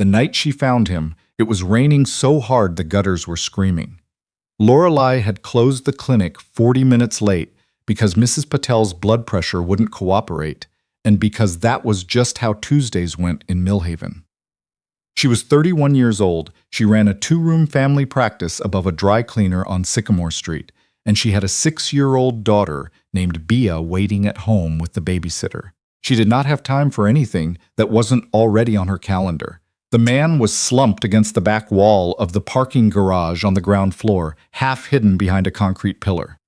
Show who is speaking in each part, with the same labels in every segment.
Speaker 1: The night she found him, it was raining so hard the gutters were screaming. Lorelei had closed the clinic 40 minutes late because Mrs. Patel's blood pressure wouldn't cooperate, and because that was just how Tuesdays went in Millhaven. She was 31 years old, she ran a 2-room family practice above a dry cleaner on Sycamore Street, and she had a 6-year-old daughter named Bea waiting at home with the babysitter. She did not have time for anything that wasn't already on her calendar. The man was slumped against the back wall of the parking garage on the ground floor, half hidden behind a concrete pillar.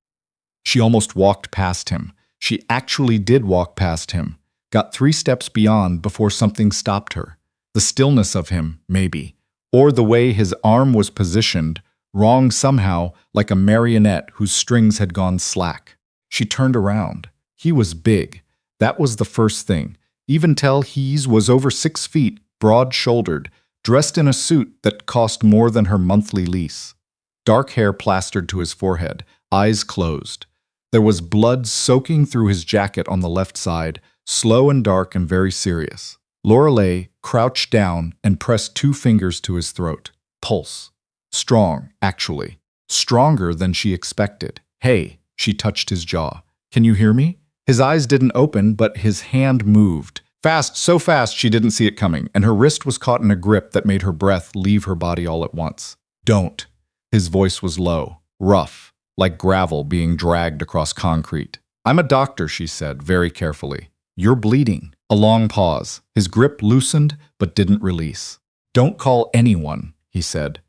Speaker 1: She almost walked past him. She actually did walk past him, got 3 steps beyond before something stopped her. The stillness of him, maybe, or the way his arm was positioned, wrong somehow, like a marionette whose strings had gone slack. She turned around. He was big. That was the first thing. Even tell he was over 6 feet, broad-shouldered, dressed in a suit that cost more than her monthly lease. Dark hair plastered to his forehead, eyes closed. There was blood soaking through his jacket on the left side, slow and dark and very serious. Lorelei crouched down and pressed 2 fingers to his throat. Pulse. Strong, actually. Stronger than she expected. Hey, she touched his jaw. Can you hear me? His eyes didn't open, but his hand moved. Fast, so fast she didn't see it coming, and her wrist was caught in a grip that made her breath leave her body all at once. Don't. His voice was low, rough, like gravel being dragged across concrete. I'm a doctor, she said, very carefully. You're bleeding. A long pause. His grip loosened, but didn't release. Don't call anyone, he said.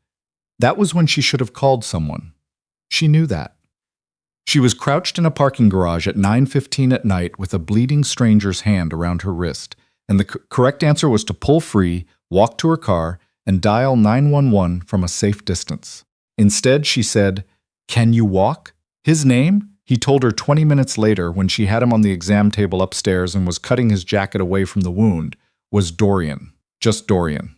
Speaker 1: That was when she should have called someone. She knew that. She was crouched in a parking garage at 9:15 at night with a bleeding stranger's hand around her wrist, and the correct answer was to pull free, walk to her car, and dial 911 from a safe distance. Instead, she said, "Can you walk?" His name? He told her 20 minutes later when she had him on the exam table upstairs and was cutting his jacket away from the wound, was Dorian. Just Dorian.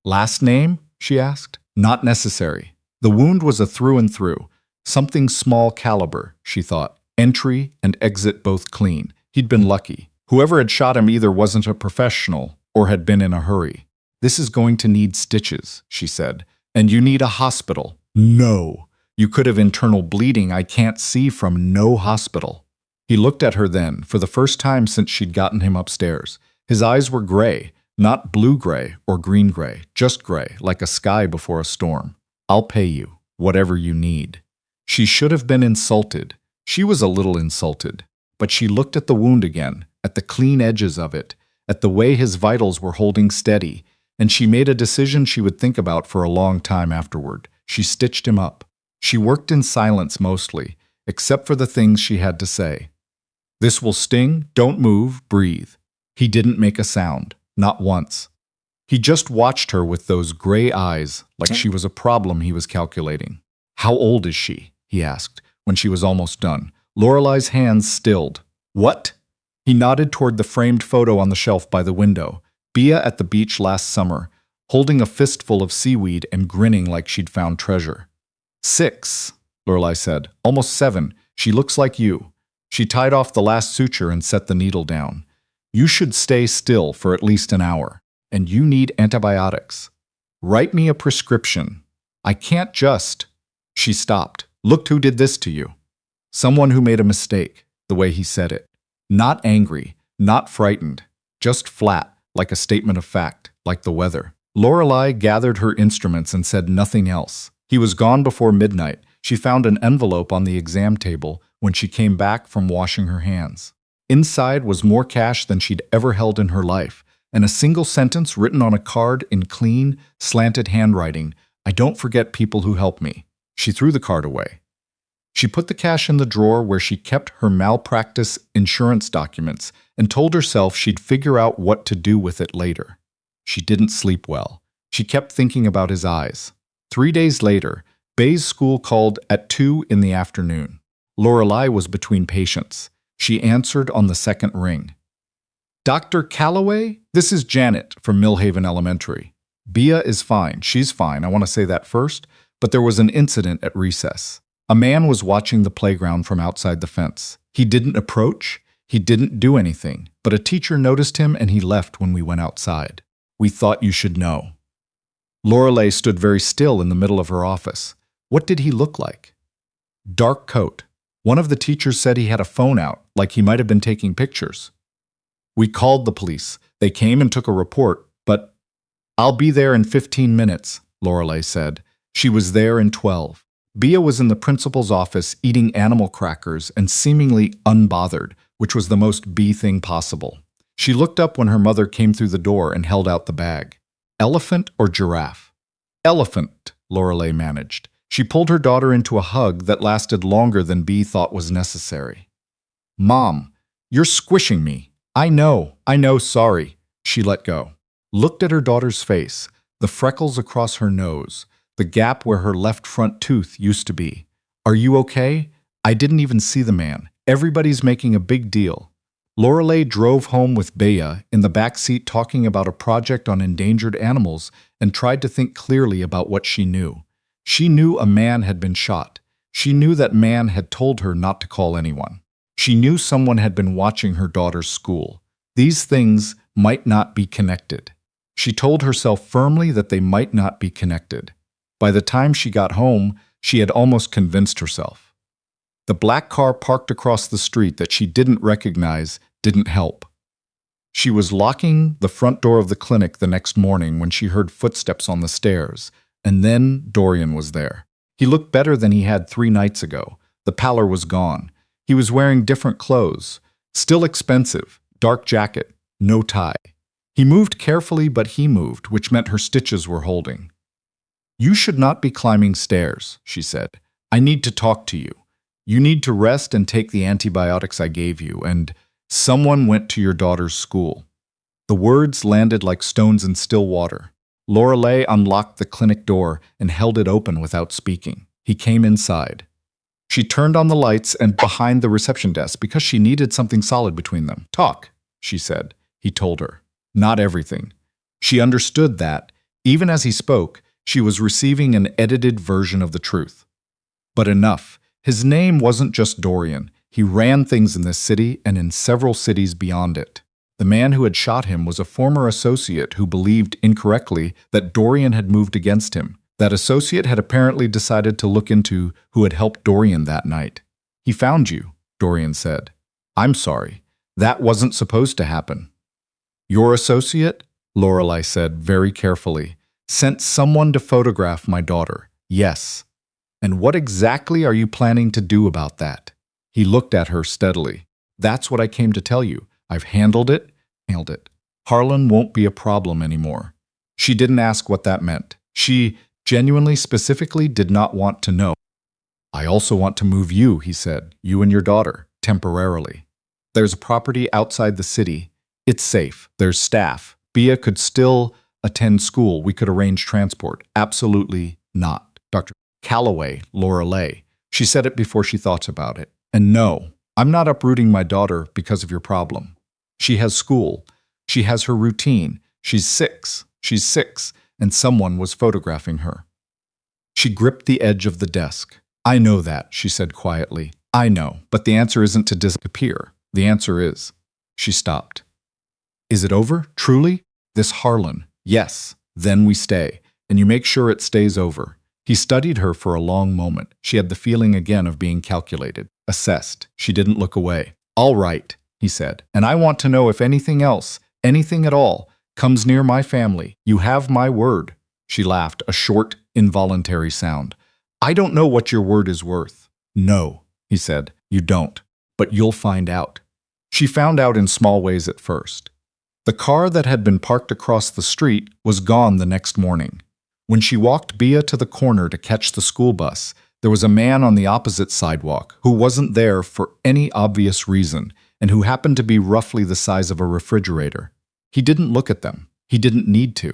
Speaker 1: Last name? She asked. Not necessary. The wound was a through and through. Something small caliber, she thought. Entry and exit both clean. He'd been lucky. Whoever had shot him either wasn't a professional or had been in a hurry. This is going to need stitches, she said. And you need a hospital. No. You could have internal bleeding I can't see from no hospital. He looked at her then, for the first time since she'd gotten him upstairs. His eyes were gray, not blue-gray or green-gray, just gray, like a sky before a storm. I'll pay you, whatever you need. She should have been insulted. She was a little insulted. But she looked at the wound again, at the clean edges of it, at the way his vitals were holding steady, and she made a decision she would think about for a long time afterward. She stitched him up. She worked in silence mostly, except for the things she had to say. This will sting, don't move, breathe. He didn't make a sound, not once. He just watched her with those gray eyes, like she was a problem he was calculating. How old is she? He asked, when she was almost done. Lorelei's hands stilled. What? He nodded toward the framed photo on the shelf by the window. Bea at the beach last summer, holding a fistful of seaweed and grinning like she'd found treasure. 6, Lorelei said. Almost 7. She looks like you. She tied off the last suture and set the needle down. You should stay still for at least an hour. And you need antibiotics. Write me a prescription. I can't just... She stopped. Looked who did this to you. Someone who made a mistake, the way he said it. Not angry, not frightened. Just flat, like a statement of fact, like the weather. Lorelei gathered her instruments and said nothing else. He was gone before midnight. She found an envelope on the exam table when she came back from washing her hands. Inside was more cash than she'd ever held in her life, and a single sentence written on a card in clean, slanted handwriting. I don't forget people who help me. She threw the card away. She put the cash in the drawer where she kept her malpractice insurance documents and told herself she'd figure out what to do with it later. She didn't sleep well. She kept thinking about his eyes. 3 days later, Bay's school called at 2 in the afternoon. Lorelei was between patients. She answered on the second ring. Dr. Calloway? This is Janet from Millhaven Elementary. Bea is fine. She's fine. I want to say that first. But there was an incident at recess. A man was watching the playground from outside the fence. He didn't approach. He didn't do anything. But a teacher noticed him and he left when we went outside. We thought you should know. Lorelei stood very still in the middle of her office. What did he look like? Dark coat. One of the teachers said he had a phone out, like he might have been taking pictures. We called the police. They came and took a report, but I'll be there in 15 minutes, Lorelei said. She was there in 12. Bea was in the principal's office eating animal crackers and seemingly unbothered, which was the most Bea thing possible. She looked up when her mother came through the door and held out the bag. Elephant or giraffe? Elephant, Lorelei managed. She pulled her daughter into a hug that lasted longer than Bea thought was necessary. Mom, you're squishing me. I know, sorry. She let go. Looked at her daughter's face, the freckles across her nose, the gap where her left front tooth used to be. Are you okay? I didn't even see the man. Everybody's making a big deal. Lorelei drove home with Bea in the back seat talking about a project on endangered animals and tried to think clearly about what she knew. She knew a man had been shot. She knew that man had told her not to call anyone. She knew someone had been watching her daughter's school. These things might not be connected. She told herself firmly that they might not be connected. By the time she got home, she had almost convinced herself. The black car parked across the street that she didn't recognize didn't help. She was locking the front door of the clinic the next morning when she heard footsteps on the stairs, and then Dorian was there. He looked better than he had 3 nights ago. The pallor was gone. He was wearing different clothes, still expensive, dark jacket, no tie. He moved carefully, but he moved, which meant her stitches were holding. You should not be climbing stairs, she said. I need to talk to you. You need to rest and take the antibiotics I gave you, and someone went to your daughter's school. The words landed like stones in still water. Lorelei unlocked the clinic door and held it open without speaking. He came inside. She turned on the lights and behind the reception desk because she needed something solid between them. Talk, she said. He told her. Not everything. She understood that, even as he spoke, she was receiving an edited version of the truth. But enough. His name wasn't just Dorian. He ran things in this city and in several cities beyond it. The man who had shot him was a former associate who believed incorrectly that Dorian had moved against him. That associate had apparently decided to look into who had helped Dorian that night. He found you, Dorian said. I'm sorry. That wasn't supposed to happen. Your associate, Lorelei said very carefully, sent someone to photograph my daughter. Yes. And what exactly are you planning to do about that? He looked at her steadily. That's what I came to tell you. I've handled it. Harlan won't be a problem anymore. She didn't ask what that meant. She genuinely, specifically did not want to know. I also want to move you, he said, you and your daughter, temporarily. There's a property outside the city. It's safe. There's staff. Bea could still attend school. We could arrange transport. Absolutely not. Dr. Calloway, Lorelei. She said it before she thought about it. And no, I'm not uprooting my daughter because of your problem. She has school. She has her routine. She's 6, and someone was photographing her. She gripped the edge of the desk. I know that, she said quietly. I know, but the answer isn't to disappear. The answer is. She stopped. Is it over, truly? This Harlan. Yes. Then we stay, and you make sure it stays over. He studied her for a long moment. She had the feeling again of being calculated, assessed. She didn't look away. All right, he said, and I want to know if anything else, anything at all, comes near my family. You have my word. She laughed, a short, involuntary sound. I don't know what your word is worth. No, he said, you don't, but you'll find out. She found out in small ways at first. The car that had been parked across the street was gone the next morning. When she walked Bea to the corner to catch the school bus, there was a man on the opposite sidewalk who wasn't there for any obvious reason and who happened to be roughly the size of a refrigerator. He didn't look at them. He didn't need to.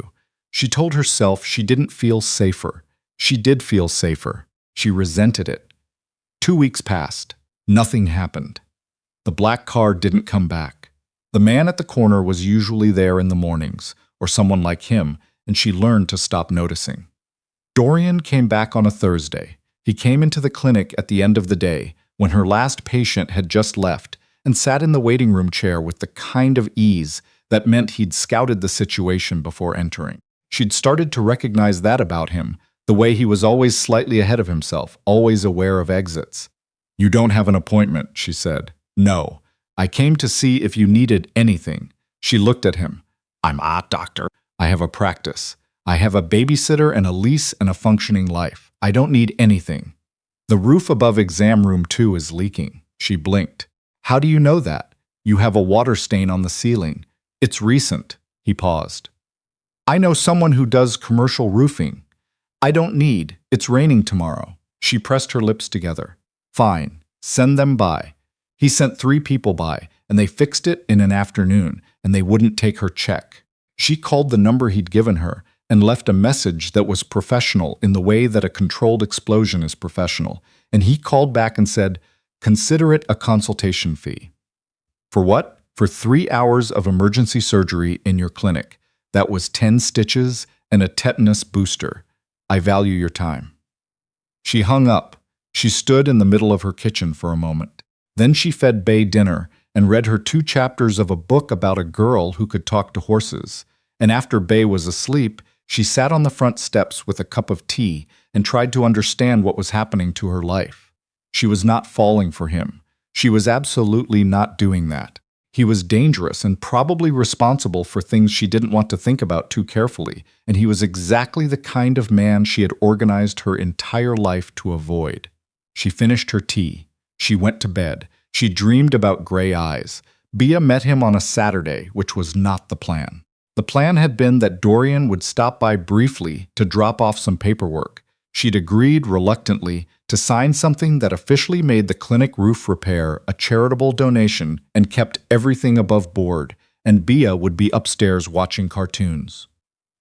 Speaker 1: She told herself she didn't feel safer. She did feel safer. She resented it. 2 weeks passed. Nothing happened. The black car didn't come back. The man at the corner was usually there in the mornings, or someone like him, and she learned to stop noticing. Dorian came back on a Thursday. He came into the clinic at the end of the day, when her last patient had just left, and sat in the waiting room chair with the kind of ease that meant he'd scouted the situation before entering. She'd started to recognize that about him, the way he was always slightly ahead of himself, always aware of exits. "You don't have an appointment," she said. "No. I came to see if you needed anything." She looked at him. "I'm a doctor. I have a practice. I have a babysitter and a lease and a functioning life. I don't need anything." "The roof above exam room 2 is leaking." She blinked. "How do you know that? You have a water stain on the ceiling. It's recent." He paused. "I know someone who does commercial roofing." "I don't need. It's raining tomorrow." She pressed her lips together. "Fine. Send them by." He sent 3 people by, and they fixed it in an afternoon, and they wouldn't take her check. She called the number he'd given her and left a message that was professional in the way that a controlled explosion is professional, and he called back and said, "Consider it a consultation fee." "For what?" "For 3 hours of emergency surgery in your clinic. That was 10 stitches and a tetanus booster. I value your time." She hung up. She stood in the middle of her kitchen for a moment. Then she fed Bay dinner and read her 2 chapters of a book about a girl who could talk to horses. And after Bay was asleep, she sat on the front steps with a cup of tea and tried to understand what was happening to her life. She was not falling for him. She was absolutely not doing that. He was dangerous and probably responsible for things she didn't want to think about too carefully, and he was exactly the kind of man she had organized her entire life to avoid. She finished her tea. She went to bed. She dreamed about gray eyes. Bea met him on a Saturday, which was not the plan. The plan had been that Dorian would stop by briefly to drop off some paperwork. She'd agreed reluctantly to sign something that officially made the clinic roof repair a charitable donation and kept everything above board, and Bea would be upstairs watching cartoons.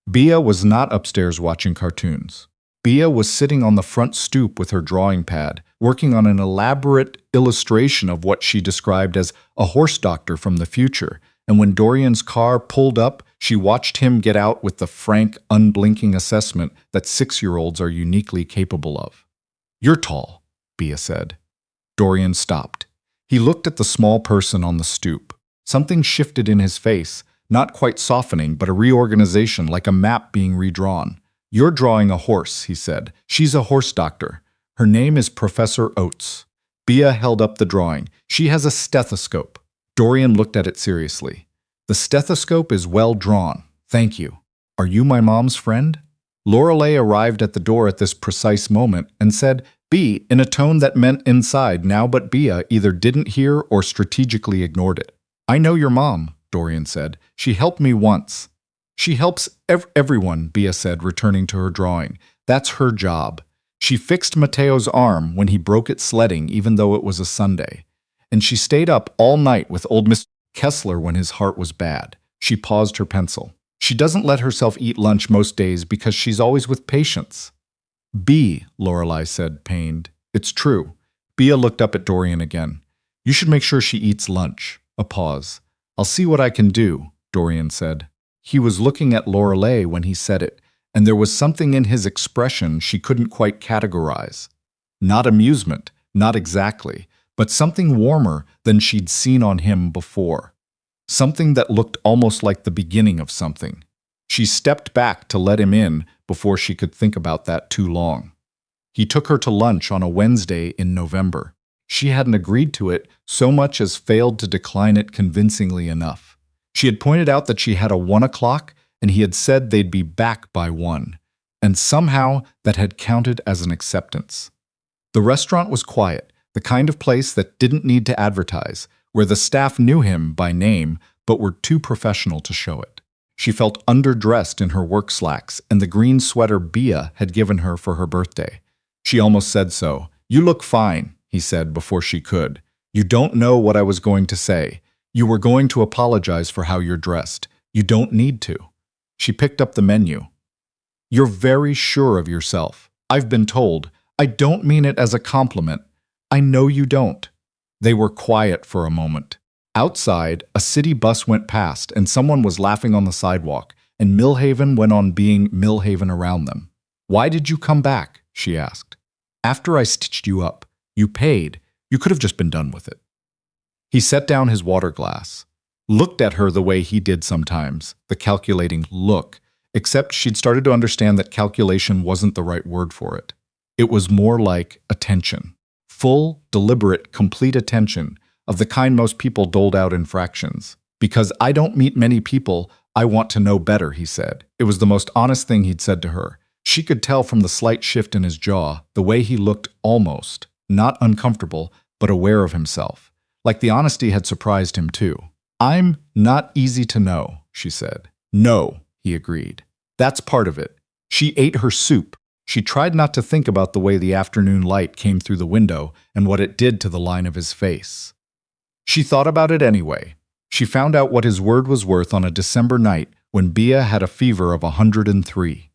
Speaker 1: Bea was not upstairs watching cartoons. Bea was sitting on the front stoop with her drawing pad, working on an elaborate illustration of what she described as a horse doctor from the future, and when Dorian's car pulled up, she watched him get out with the frank, unblinking assessment that 6-year-olds are uniquely capable of. "You're tall," Bea said. Dorian stopped. He looked at the small person on the stoop. Something shifted in his face, not quite softening, but a reorganization like a map being redrawn. "You're drawing a horse," he said. "She's a horse doctor. Her name is Professor Oates." Bea held up the drawing. "She has a stethoscope." Dorian looked at it seriously. "The stethoscope is well drawn. Thank you. Are you my mom's friend?" Lorelei arrived at the door at this precise moment and said, "B," in a tone that meant inside now, but Bea either didn't hear or strategically ignored it. "I know your mom," Dorian said. "She helped me once." "She helps everyone," Bea said, returning to her drawing. "That's her job. She fixed Mateo's arm when he broke it sledding, even though it was a Sunday. And she stayed up all night with old Mr. Kessler when his heart was bad." She paused her pencil. "She doesn't let herself eat lunch most days because she's always with patients." "B," Lorelei said, pained. "It's true." Bea looked up at Dorian again. "You should make sure she eats lunch." A pause. "I'll see what I can do," Dorian said. He was looking at Lorelei when he said it, and there was something in his expression she couldn't quite categorize. Not amusement, not exactly, but something warmer than she'd seen on him before. Something that looked almost like the beginning of something. She stepped back to let him in before she could think about that too long. He took her to lunch on a Wednesday in November. She hadn't agreed to it so much as failed to decline it convincingly enough. She had pointed out that she had a 1 o'clock, and he had said they'd be back by 1, and somehow that had counted as an acceptance. The restaurant was quiet, the kind of place that didn't need to advertise, where the staff knew him by name but were too professional to show it. She felt underdressed in her work slacks and the green sweater Bea had given her for her birthday. She almost said so. "You look fine," he said before she could. "You don't know what I was going to say. You were going to apologize for how you're dressed. You don't need to." She picked up the menu. "You're very sure of yourself. I've been told. I don't mean it as a compliment. I know you don't." They were quiet for a moment. Outside, a city bus went past and someone was laughing on the sidewalk, and Millhaven went on being Millhaven around them. "Why did you come back?" she asked. "After I stitched you up. You paid. You could have just been done with it." He set down his water glass, looked at her the way he did sometimes, the calculating look, except she'd started to understand that calculation wasn't the right word for it. It was more like attention. Full, deliberate, complete attention of the kind most people doled out in fractions. Because I don't meet many people, I want to know better, he said. It was the most honest thing he'd said to her. She could tell from the slight shift in his jaw, the way he looked almost, not uncomfortable, but aware of himself. Like the honesty had surprised him too. I'm not easy to know, she said. No, he agreed. That's part of it. She ate her soup. She tried not to think about the way the afternoon light came through the window and what it did to the line of his face. She thought about it anyway. She found out what his word was worth on a December night when Bea had a fever of 103.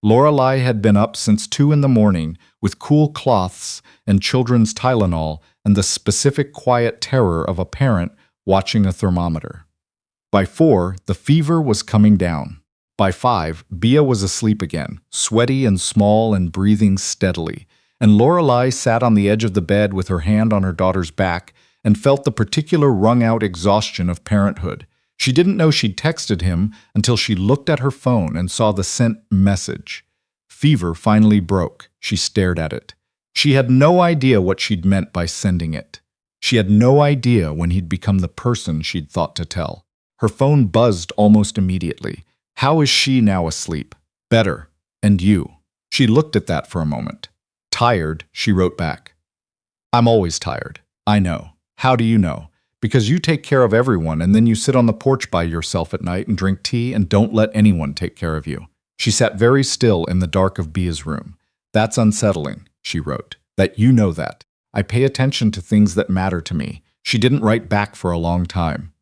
Speaker 1: Lorelei had been up since 2 in the morning with cool cloths and children's Tylenol and the specific quiet terror of a parent watching a thermometer. By 4, the fever was coming down. By 5, Bea was asleep again, sweaty and small and breathing steadily, and Lorelei sat on the edge of the bed with her hand on her daughter's back and felt the particular wrung-out exhaustion of parenthood. She didn't know she'd texted him until she looked at her phone and saw the sent message. Fever finally broke. She stared at it. She had no idea what she'd meant by sending it. She had no idea when he'd become the person she'd thought to tell. Her phone buzzed almost immediately. How is she now asleep? Better. And you? She looked at that for a moment. Tired, she wrote back. I'm always tired. I know. How do you know? Because you take care of everyone and then you sit on the porch by yourself at night and drink tea and don't let anyone take care of you. She sat very still in the dark of Bea's room. That's unsettling, she wrote. That you know that. I pay attention to things that matter to me. She didn't write back for a long time.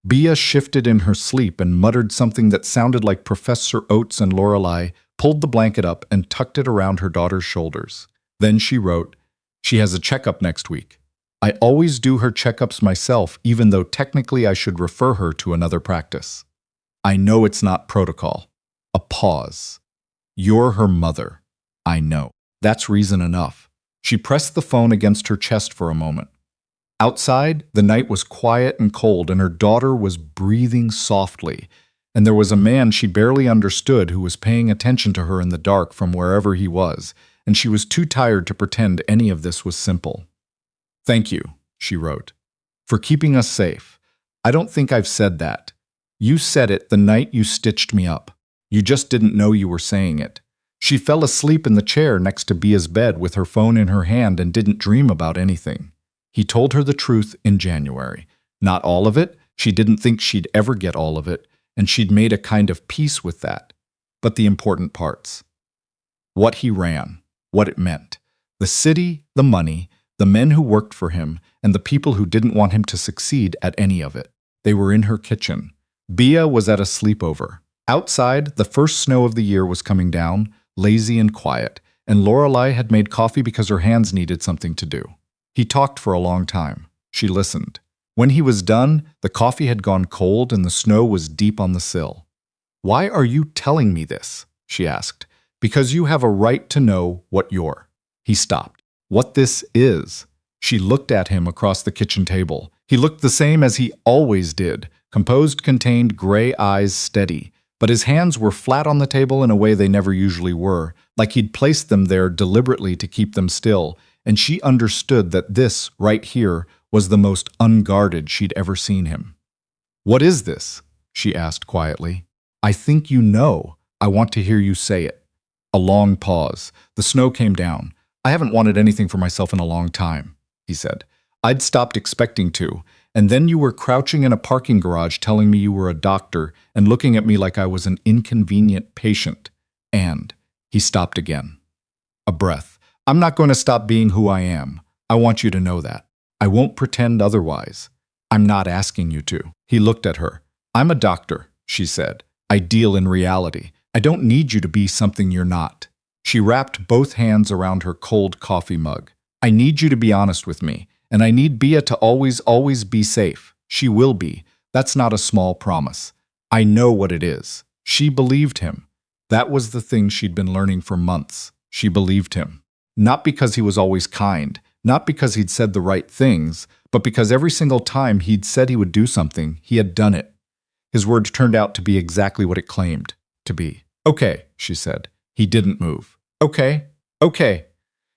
Speaker 1: Bea shifted in her sleep and muttered something that sounded like Professor Oates, and Lorelei pulled the blanket up and tucked it around her daughter's shoulders. Then she wrote, she has a checkup next week. I always do her checkups myself, even though technically I should refer her to another practice. I know it's not protocol. A pause. You're her mother. I know. That's reason enough. She pressed the phone against her chest for a moment. Outside, the night was quiet and cold, and her daughter was breathing softly, and there was a man she barely understood who was paying attention to her in the dark from wherever he was, and she was too tired to pretend any of this was simple. Thank you, she wrote, for keeping us safe. I don't think I've said that. You said it the night you stitched me up. You just didn't know you were saying it. She fell asleep in the chair next to Bea's bed with her phone in her hand and didn't dream about anything. He told her the truth in January. Not all of it. She didn't think she'd ever get all of it, and she'd made a kind of peace with that. But the important parts. What he ran, what it meant. The city, the money, the men who worked for him, and the people who didn't want him to succeed at any of it. They were in her kitchen. Bea was at a sleepover. Outside, the first snow of the year was coming down, lazy and quiet, and Lorelei had made coffee because her hands needed something to do. He talked for a long time. She listened. When he was done, the coffee had gone cold and the snow was deep on the sill. Why are you telling me this? She asked. Because you have a right to know what you're. He stopped. What this is. She looked at him across the kitchen table. He looked the same as he always did, composed, contained, gray eyes steady. But his hands were flat on the table in a way they never usually were, like he'd placed them there deliberately to keep them still, and she understood that this, right here, was the most unguarded she'd ever seen him. What is this? She asked quietly. I think you know. I want to hear you say it. A long pause. The snow came down. I haven't wanted anything for myself in a long time, he said. I'd stopped expecting to, and then you were crouching in a parking garage telling me you were a doctor and looking at me like I was an inconvenient patient. And he stopped again. A breath. I'm not going to stop being who I am. I want you to know that. I won't pretend otherwise. I'm not asking you to. He looked at her. I'm a doctor, she said. I deal in reality. I don't need you to be something you're not. She wrapped both hands around her cold coffee mug. I need you to be honest with me, and I need Bea to always be safe. She will be. That's not a small promise. I know what it is. She believed him. That was the thing she'd been learning for months. She believed him. Not because he was always kind, not because he'd said the right things, but because every single time he'd said he would do something, he had done it. His word turned out to be exactly what it claimed to be. Okay, she said. He didn't move. Okay, okay.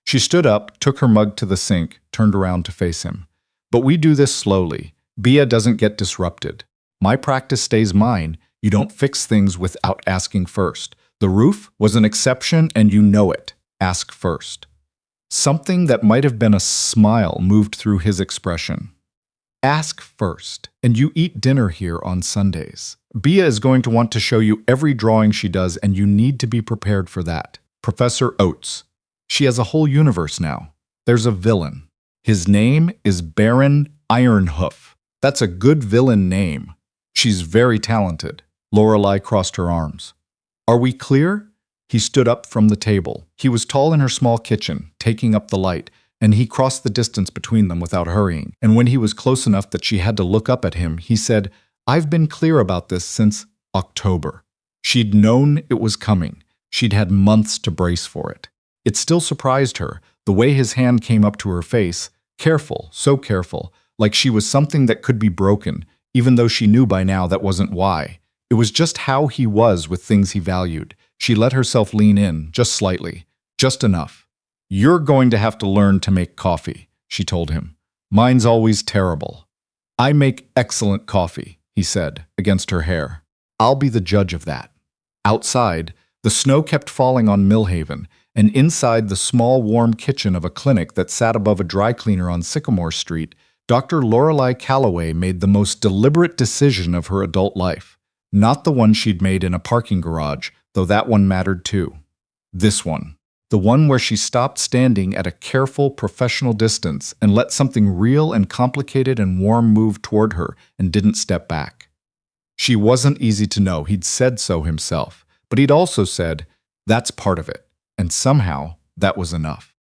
Speaker 1: She stood up, took her mug to the sink, turned around to face him. But we do this slowly. Bia doesn't get disrupted. My practice stays mine. You don't fix things without asking first. The roof was an exception and you know it. Ask first. Something that might have been a smile moved through his expression. Ask first, and you eat dinner here on Sundays. Bia is going to want to show you every drawing she does, and you need to be prepared for that. Professor Oates. She has a whole universe now. There's a villain. His name is Baron Ironhoof. That's a good villain name. She's very talented. Lorelei crossed her arms. Are we clear? He stood up from the table. He was tall in her small kitchen, taking up the light, and he crossed the distance between them without hurrying. And when he was close enough that she had to look up at him, he said, I've been clear about this since October. She'd known it was coming. She'd had months to brace for it. It still surprised her, the way his hand came up to her face, careful, so careful, like she was something that could be broken, even though she knew by now that wasn't why. It was just how he was with things he valued. She let herself lean in, just slightly, just enough. You're going to have to learn to make coffee, she told him. Mine's always terrible. I make excellent coffee, he said, against her hair. I'll be the judge of that. Outside, the snow kept falling on Millhaven, and inside the small, warm kitchen of a clinic that sat above a dry cleaner on Sycamore Street, Dr. Lorelei Calloway made the most deliberate decision of her adult life. Not the one she'd made in a parking garage, though that one mattered too. This one. The one where she stopped standing at a careful, professional distance and let something real and complicated and warm move toward her and didn't step back. She wasn't easy to know, he'd said so himself, but he'd also said, that's part of it, and somehow that was enough.